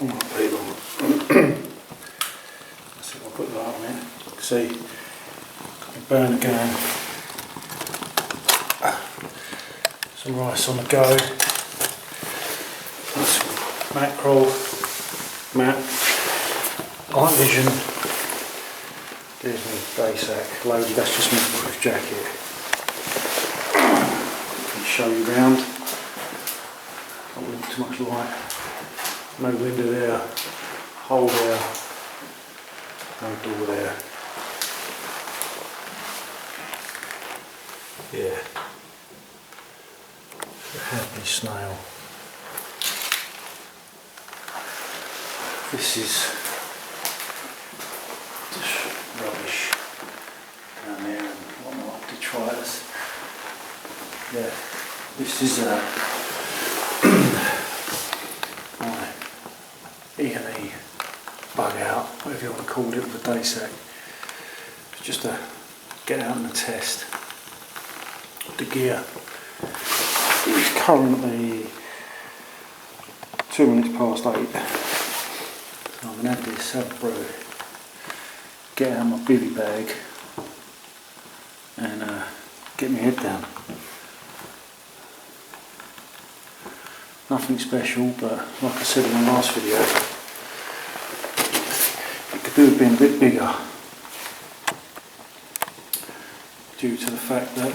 Alright people, let's see if I put that on there. See, got my burner going, some rice on the go, some mackerel, night vision, there's my day sack loaded, that's just my bulletproof jacket. Can show you round, don't want too much light. No window there, hole there, no door there. Yeah, a happy snail. This is just rubbish down there and whatnot, detritus. Yeah, this is E&E Bugout, whatever you want to call it, with a day sack. It's just to get out and test the gear. It's currently 2 minutes past 8. So I'm going to have this, have a brew, get out my bivvy bag and get my head down. Nothing special, but like I said in the last video, it could do with being a bit bigger due to the fact that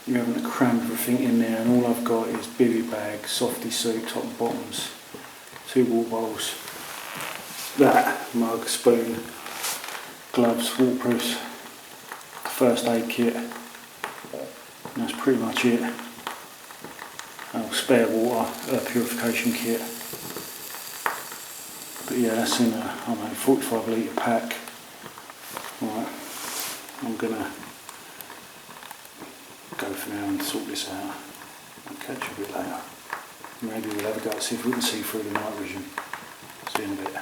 you're having to cram everything in there, and all I've got is bivvy bag, softy soup, top and bottoms, 2 water bowls, that, mug, spoon, gloves, waterproofs, first aid kit, and that's pretty much it. Spare water, purification kit. But yeah, that's in a, I don't know, 45 litre pack. Right, I'm gonna go for now and sort this out. I'll catch you a bit later. Maybe we'll have a go to see if we can see through the night vision. See you in a bit.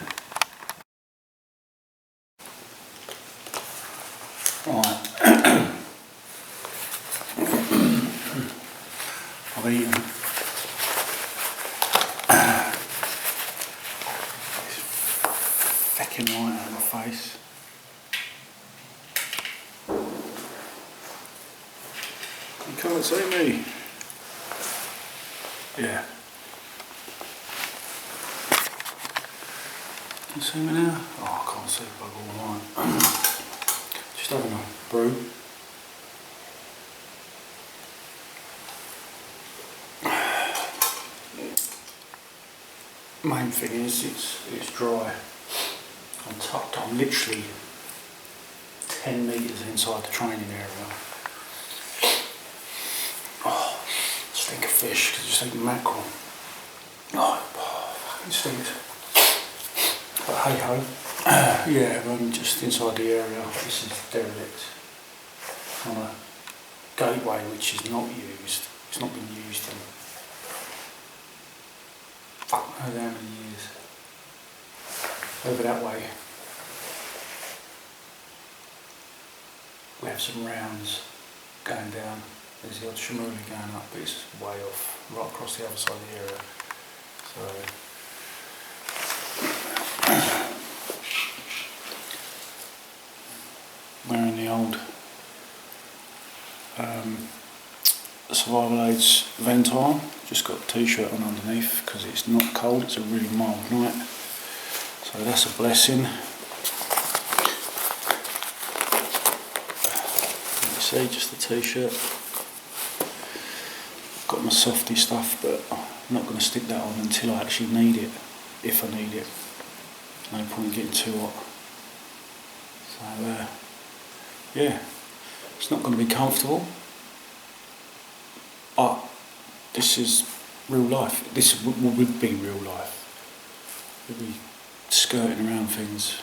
Right. I've eaten. Right out of my face. You can't see me. Yeah. Can you see me now? Oh, I can't see bug all right. Just having a brew. Main thing is it's dry. I'm literally 10 metres inside the training area. Oh, stink of fish because you just ate mackerel. Oh, fucking stinks. But hey ho. Yeah, I'm just inside the area. This is derelict. On a gateway which is not used. It's not been used in fuck knows how many years. Over that way we have some rounds going down. There's the odd Shamuli going up, but it's way off, right across the other side of the area. So wearing the old Survival Aids Ventile, just got a t-shirt on underneath because it's not cold, it's a really mild night. So that's a blessing. You see, just a t-shirt. Got my softy stuff, but I'm not going to stick that on until I actually need it, if I need it. No point getting too hot. So yeah, it's not going to be comfortable, but this is real life. This would be real life. We'd be skirting around things,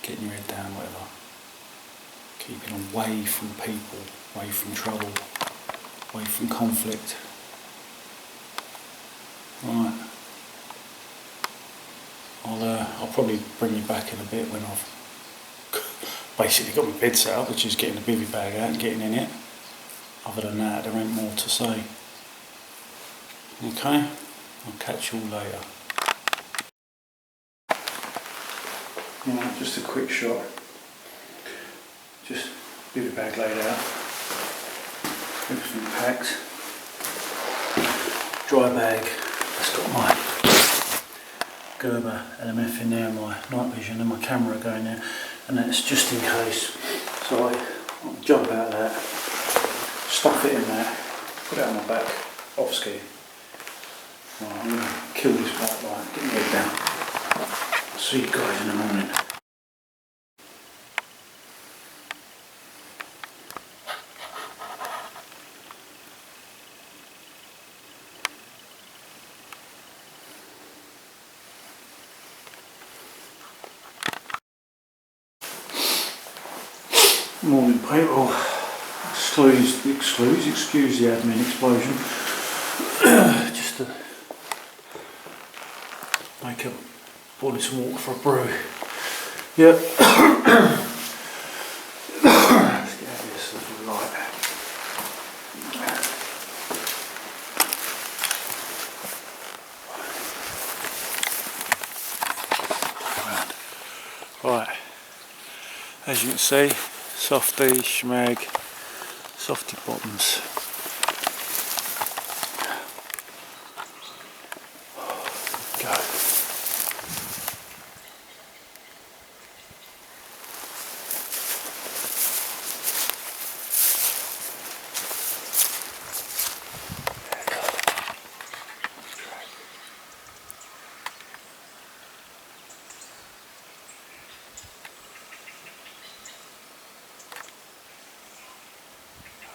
getting your head down, whatever. Keeping away from people, away from trouble, away from conflict. Right. I'll probably bring you back in a bit when I've basically got my bed set up, which is getting the bivvy bag out and getting in it. Other than that, there ain't more to say. Okay? I'll catch you all later. Right, just a quick shot. Just bivy bag laid out. Everything packed. Dry bag. That's got my Gerber LMF in there, my night vision and my camera going there, and that's just in case. So I'll jump out of that, stuff it in there, put it on my back, off ski. Right, I'm going to kill this white light, get my head down. I'll see you guys in the morning. Morning people. Excuse the admin explosion. Just to make a boiling some water for a brew. Yep. Let's get out of this little light. Right. As you can see, softy, schmag, softy bottoms. Go.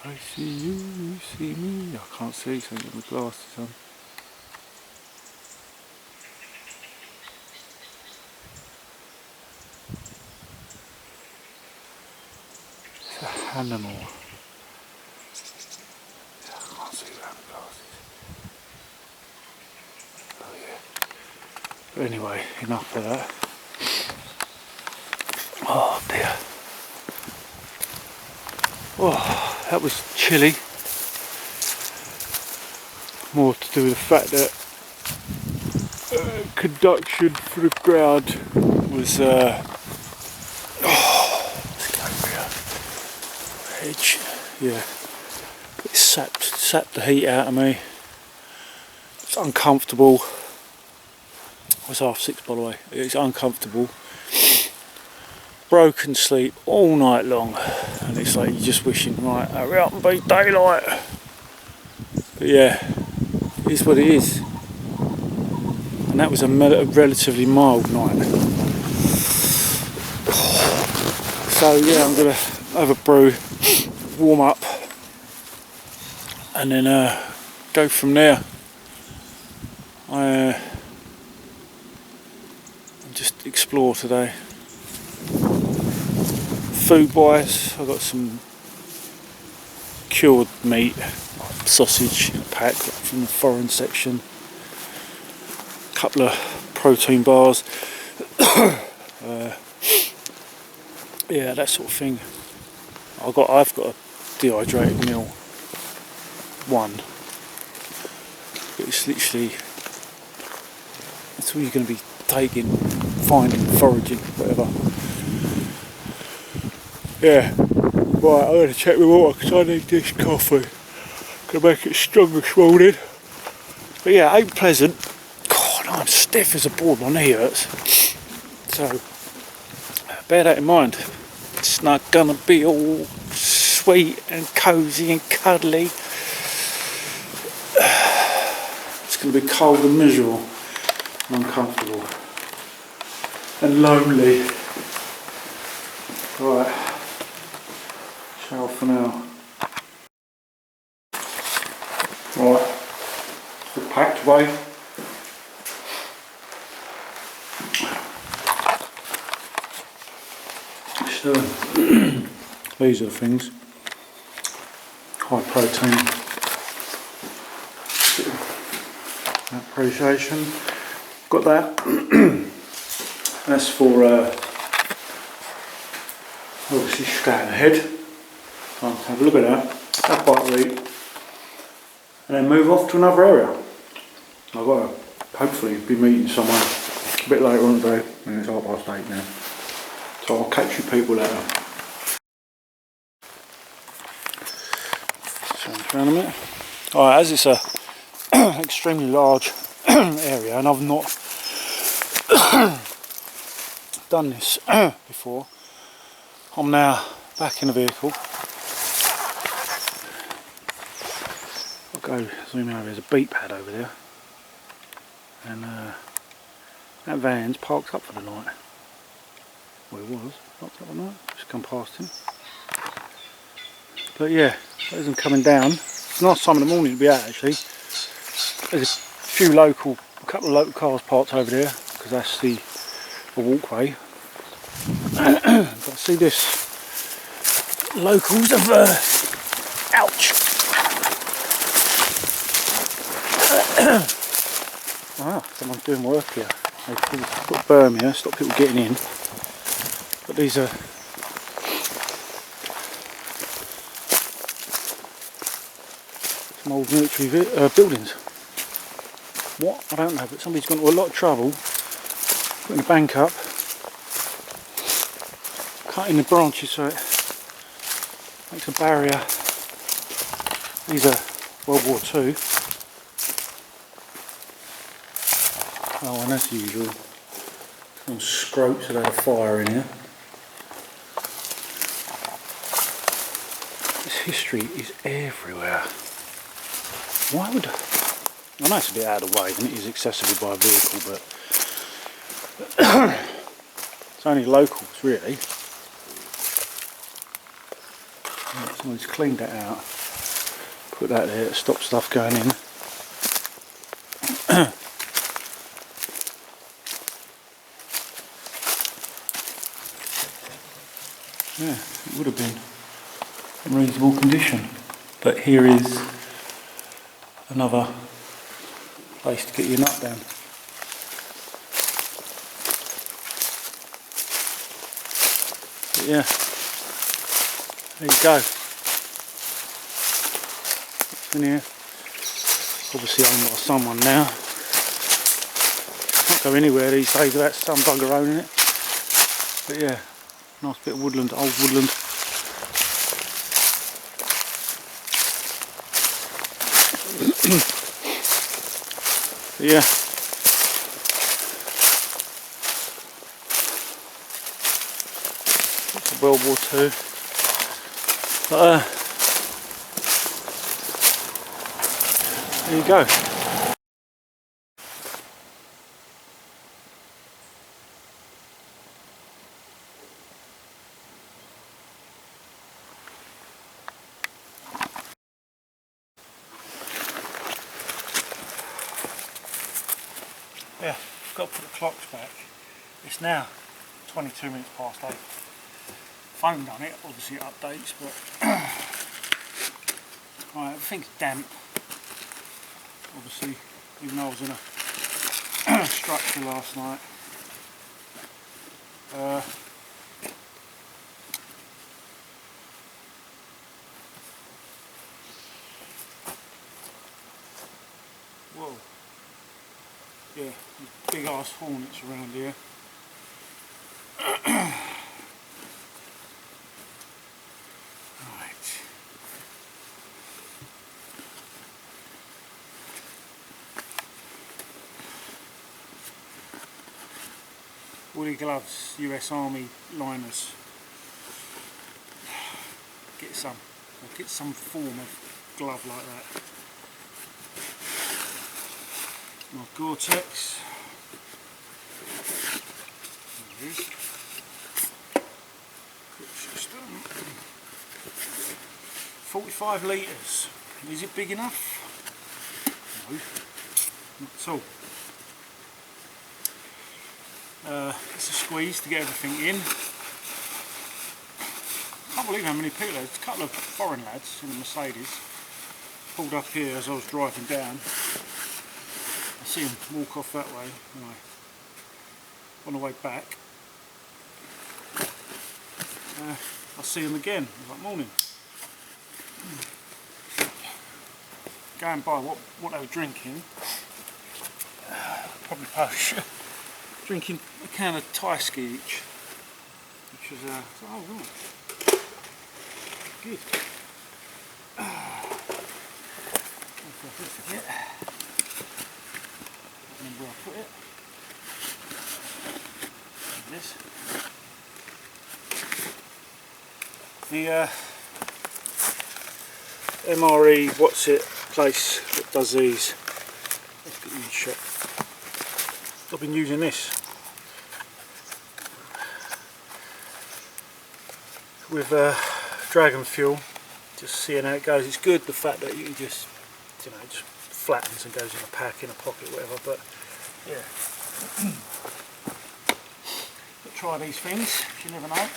I see you, you see me. I can't see, so I get my glasses on. It's an animal. I can't see without my glasses. Oh yeah. But anyway, enough of that. Oh dear. Oh, that was chilly. More to do with the fact that conduction for the ground was edge. Yeah, it sapped the heat out of me. It's uncomfortable. It was 6:30 by the way. It's uncomfortable. Broken sleep all night long, and it's like you're just wishing, right, hurry up and be daylight. But yeah, it is what it is. And that was a relatively mild night. So yeah, I'm gonna have a brew, warm up, and then go from there. I just explore today. Food wise, I've got some cured meat, sausage in a pack from the foreign section, a couple of protein bars, yeah, that sort of thing. I've got a dehydrated meal, one, but it's literally, that's all you're going to be taking, finding, foraging, whatever. Yeah, right, I'm going to check my water because I need this coffee. Gonna make it strong this morning. But yeah, ain't pleasant. God, I'm stiff as a board, my knee hurts. So, bear that in mind. It's not gonna be all sweet and cosy and cuddly. It's gonna be cold and miserable and uncomfortable and lonely. Right. Ciao for now. Right, we're packed away. So, these are the things. High protein. Appreciation. Got that. That's for obviously scouting ahead. I'll have a look at that. Have a bite to eat. And then move off to another area. I've got to hopefully be meeting someone a bit later on today. It's 8:30 now. So I'll catch you people later. Turn around a minute. Alright, as it's a extremely large area and I've not done this before, I'm now back in the vehicle. I'll go zoom in over, there's a beat pad over there, and that van's parked up for the night. Well, it was parked up for the night, just come past him. But yeah, there's them coming down. It's a nice time in the morning to be out actually. There's a couple of local cars parked over there because that's the walkway. But I see this. Locals have ouch. Someone's doing work here. They've put a berm here, stop people getting in. But these are some old military buildings. What? I don't know, but somebody's gone to a lot of trouble putting the bank up, cutting the branches so it makes a barrier. These are World War II. Oh, and as usual, some scropes have had a fire in here. This history is everywhere. Why would... I know it's a bit out of the way and it is accessible by a vehicle, but it's only locals really. Someone's cleaned that out, put that there to stop stuff going in. Yeah, it would have been in reasonable condition, but here is another place to get your nut down. But yeah, there you go. It's in here. Obviously owned by someone now. Can't go anywhere these days without some bugger owning it. But yeah, nice bit of woodland, old woodland. Yeah. It's World War II. But there you go. Yeah, got to put the clocks back. It's now 22 minutes past 8. Phone done it, obviously it updates, but right, everything's damp. Obviously, even though I was in a structure last night. Whoa. Yeah, big ass hornets around here. Right. Woolly gloves, US Army liners. Get some form of glove like that. My Gore-Tex. There it is. Quick system. 45 litres. Is it big enough? No, not at all. It's a squeeze to get everything in. Can't believe how many people there's. A couple of foreign lads in a Mercedes pulled up here as I was driving down. I see them walk off that way. Anyway, on the way back, I see them again. I was like, morning. Going by what they were drinking, probably posh. Drinking a can of Thai ski each, which which was oh right, good. I forget. Remember where I put it. This. The MRE what's it place that does these. Let's get you in shot. I've been using this with dragon fuel, just seeing how it goes. It's good the fact that you can just, you know, just flattens and goes in a pack, in a pocket, whatever. But yeah, but try these things. You never know.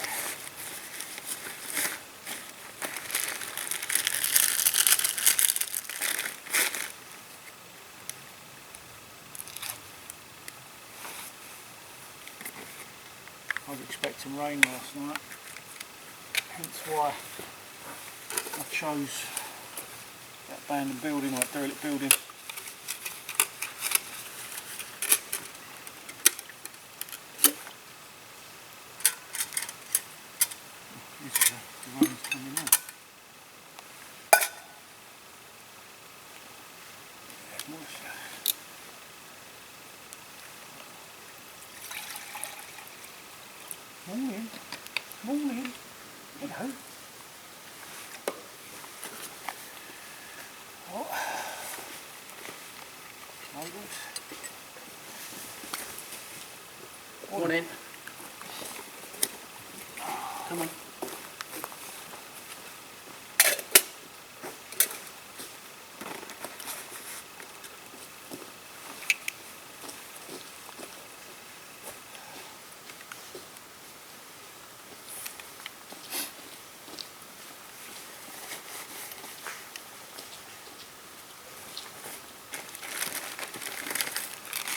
I was expecting rain last night, hence why I chose that abandoned building, like derelict building. The rain's coming in. There's moisture. Morning. Morning. Hello. Oh. Morning. Come on.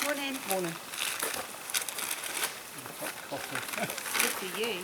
Morning. Morning. Good for you.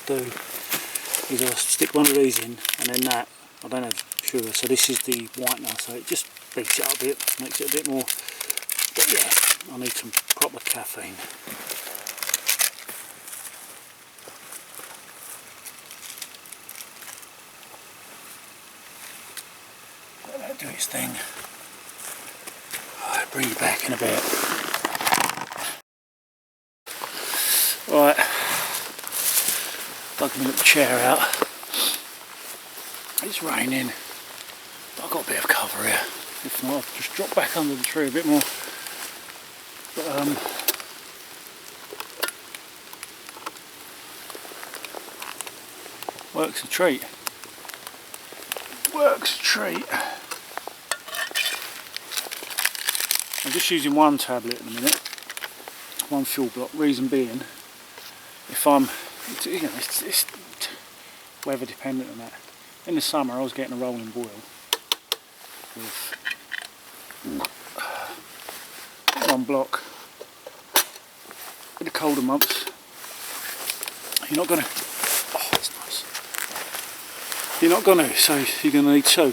Do is I'll stick one of these in, and then that, I don't have sugar, so this is the whitener, so it just beats it up a bit, makes it a bit more, but yeah, I need some proper caffeine. Let that do its thing. I'll bring you back in a bit. Right. Dug my little chair out. It's raining, but I've got a bit of cover here. If not, I'll just drop back under the tree a bit more. But works a treat. Works a treat. I'm just using one tablet at the minute, one fuel block. Reason being, if I'm, you know, it's weather dependent on that. In the summer I was getting a rolling boil with one block. In the colder months you're not gonna, oh that's nice, you're not gonna, so you're gonna need two.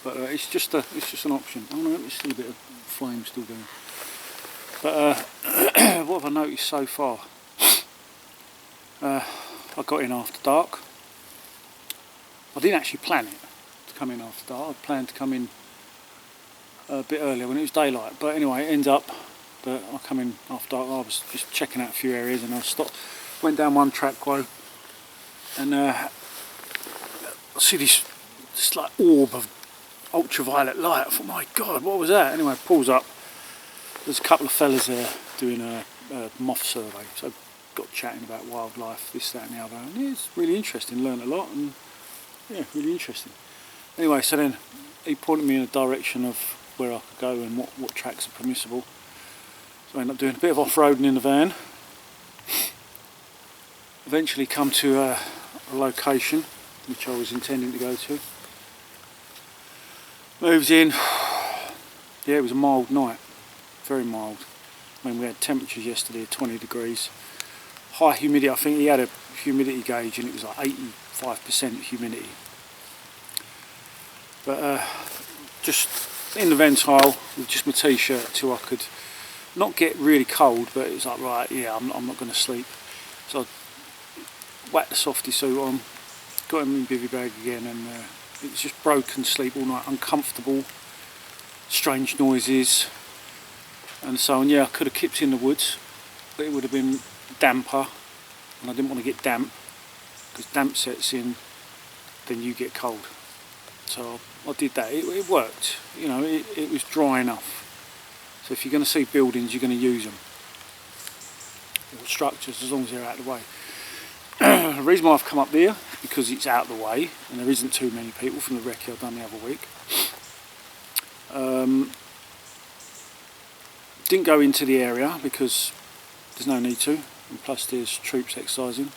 But it's just an option. Oh no, there's still a bit of flame still going. But what have I noticed so far? I got in after dark. I didn't actually plan it to come in after dark. I planned to come in a bit earlier when it was daylight. But anyway, it ends up that I come in after dark. I was just checking out a few areas and I stopped, went down one trapquo, and I see this like orb of ultraviolet light. I thought, my God, what was that? Anyway, pulls up. There's a couple of fellas there doing a moth survey. So got chatting about wildlife, this, that and the other. And yeah, it's really interesting, learned a lot, and yeah, really interesting. Anyway, so then he pointed me in a direction of where I could go and what tracks are permissible. So I ended up doing a bit of off-roading in the van. Eventually come to a location which I was intending to go to. Moved in. Yeah, it was a mild night, very mild. I mean, we had temperatures yesterday of 20 degrees. High humidity, I think he had a humidity gauge and it was like 85% humidity. But just in the ventile with just my t-shirt till I could not get really cold, but it was like, right, yeah, I'm not going to sleep. So I whacked the softy suit on, got him in the bivvy bag again, and it was just broken sleep all night, uncomfortable, strange noises and so on. Yeah, I could have kept in the woods, but it would have been damper, and I didn't want to get damp, because damp sets in, then you get cold. So I did that. It worked, you know, it was dry enough. So if you're going to see buildings, you're going to use them, or structures, as long as they're out of the way. The reason why I've come up there is because it's out of the way and there isn't too many people from the recce I've done the other week. Didn't go into the area because there's no need to, and plus there's troops exercising.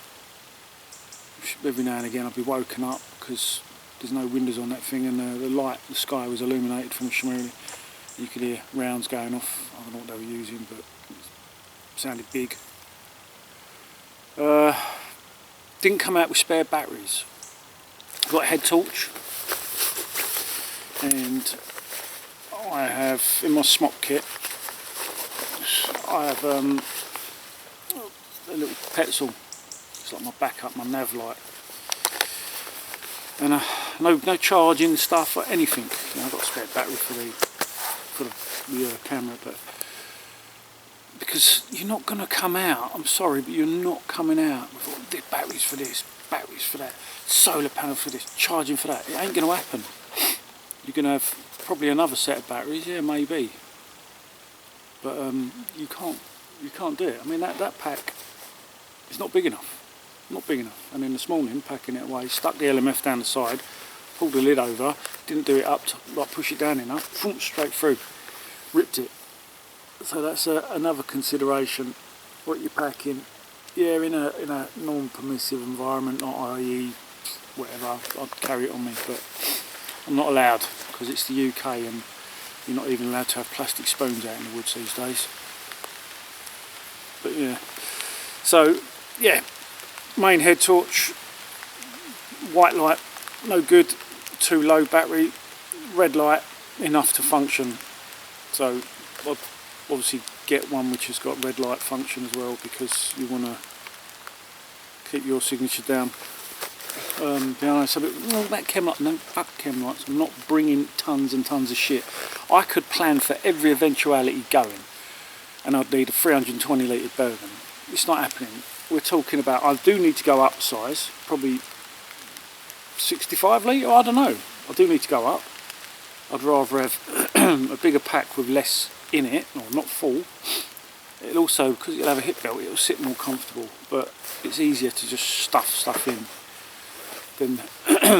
Every now and again I'll be woken up because there's no windows on that thing, and the sky was illuminated from the Shmurley. You could hear rounds going off. I don't know what they were using, but it sounded big. Didn't come out with spare batteries. Got a head torch, and I have in my smock kit, I have a little petzl. It's like my backup, my nav light, and no charging stuff or anything. You know, I've got a spare battery for the camera, but because you're not going to come out, I'm sorry, but you're not coming out with all the batteries for this, batteries for that, solar panel for this, charging for that. It ain't going to happen. You're going to have probably another set of batteries, yeah, maybe, but you can't do it. I mean, that pack is not big enough. Not big enough. And then this morning, packing it away, stuck the LMF down the side, pulled the lid over, didn't do it up to like push it down enough, straight through, ripped it. So that's another consideration. What you're packing, yeah, in a non-permissive environment, not i.e. whatever, I'd carry it on me, but I'm not allowed because it's the UK and you're not even allowed to have plastic spoons out in the woods these days. But yeah, so yeah. Main head torch, white light, no good, too low battery, red light, enough to function. So I'll obviously get one which has got red light function as well, because you want to keep your signature down. Be honest, that chem light, no, fuck chem lights. I'm not bringing tons and tons of shit. I could plan for every eventuality going, and I'd need a 320 litre Bergen. It's not happening. We're talking about, I do need to go up size, probably 65 litre, I don't know. I do need to go up. I'd rather have a bigger pack with less in it, or not full. It'll also, because it'll have a hip belt, it'll sit more comfortable, but it's easier to just stuff stuff in than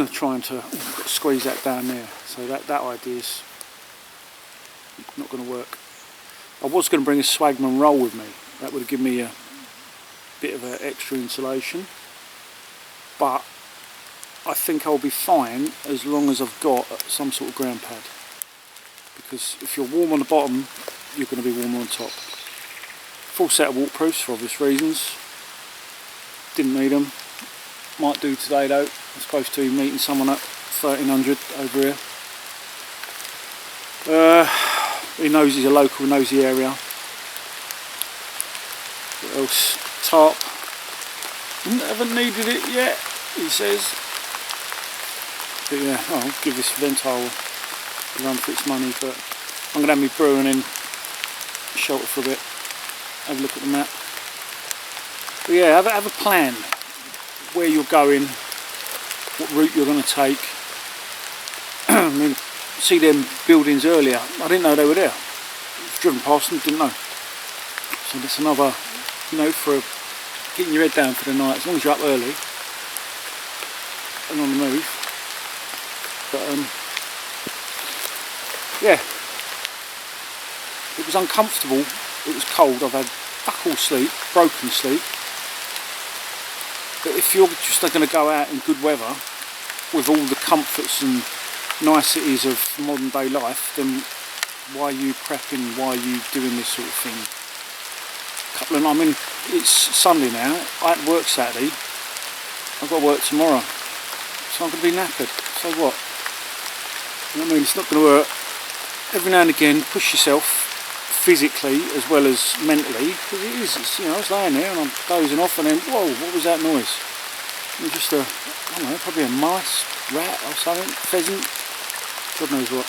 trying to squeeze that down there. So that idea is not going to work. I was going to bring a Swagman roll with me. That would have given me a bit of extra insulation, but I think I'll be fine as long as I've got some sort of ground pad, because if you're warm on the bottom, you're going to be warmer on top. Full set of waterproofs for obvious reasons. Didn't need them. Might do today though. I'm supposed to be meeting someone at 1300 over here. He knows he's a local, knows the area. What else? Tarp. Haven't needed it yet, he says. But yeah, I'll give this ventile a run for its money, but I'm going to have me brewing in shelter for a bit. Have a look at the map. But yeah, have a plan. Where you're going, what route you're going to take. I mean, see them buildings earlier. I didn't know they were there. Driven past them, didn't know. So that's another, you know, for getting your head down for the night, as long as you're up early and on the move. But yeah, it was uncomfortable, it was cold, I've had fuck all sleep, broken sleep. But if you're just going to go out in good weather with all the comforts and niceties of modern day life, then why are you prepping, why are you doing this sort of thing? I mean, it's Sunday now, I had to work Saturday, I've got to work tomorrow, so I'm going to be knackered, so what? You know what I mean, it's not going to work. Every now and again, push yourself physically as well as mentally, because it is, it's, you know, I was laying there and I'm dozing off and then, whoa, what was that noise? It was just a, I don't know, probably a mice, rat or something, pheasant, God knows what.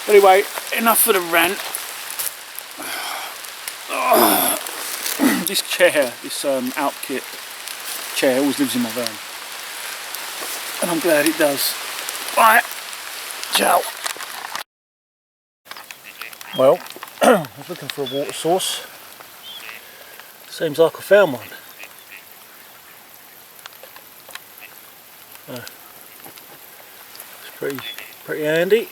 Anyway, enough of the rant. This chair, this Outkit chair always lives in my van. And I'm glad it does. Right, ciao. Well, I was looking for a water source. Seems like I found one. It's pretty handy.